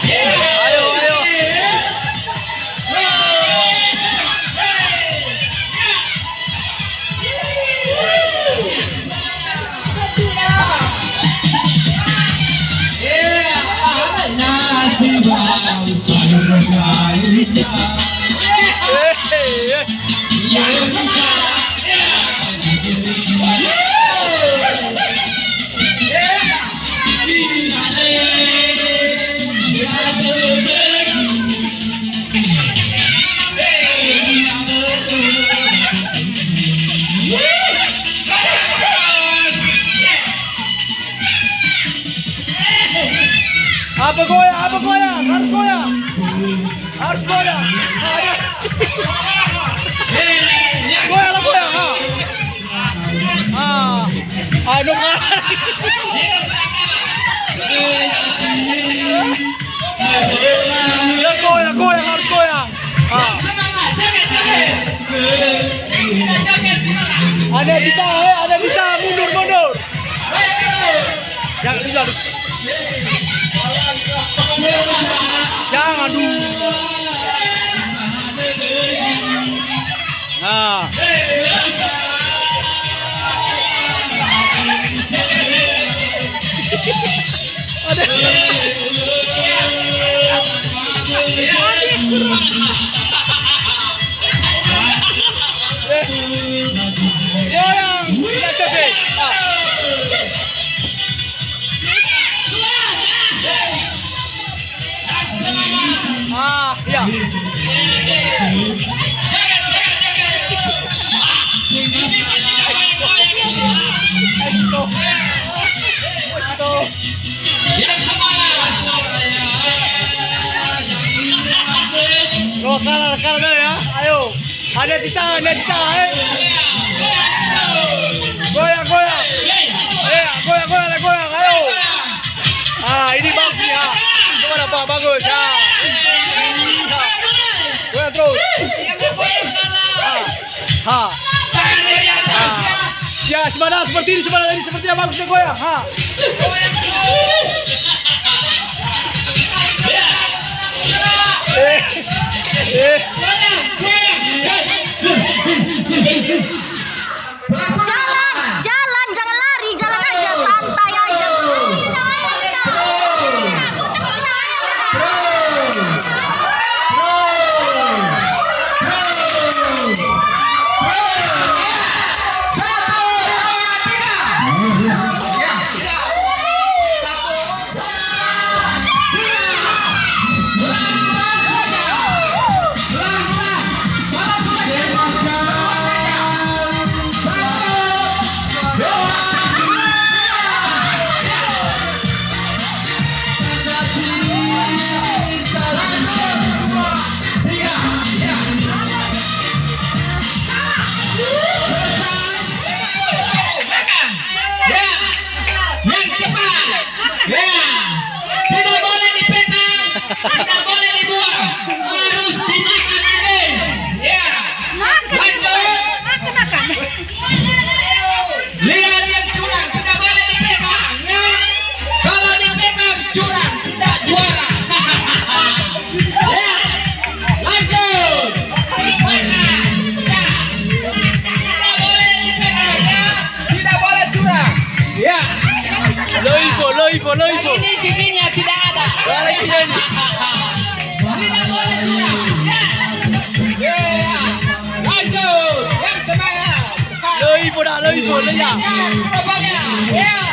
Ayo, ayo. Apa goyang, harus goyang, harus goyang, goyang lah goyang, aduh kan, ya goyang harus goyang, ada Dita, mundur, jangan jangan dulu. Nah. Ada. Yang ya. Kalah ya. Ayo. Ada Dita, Goyang. Goyang. Ayo. Ini bagus ya. Coba dapat bagus ya. Goyang terus. Ya, seperti ini, seperti yang bagusnya goyang. Jalan, jangan lari, jalan aja, santai aja. Tidak boleh dibuang, harus dimakan lagi. Ya, makan. Lihat yang curang, tidak boleh dipegang. Ya, kalau dipegang curang, tidak juara. Ya, lanjut. Makan. Ya, tidak boleh dipegang. Ya, tidak boleh curang. Ya. Lo info. Ini giginya tidak ada. Tidak boleh curang. Ya. Lanjut. Yang semangat. Lo info dah ya. Ya.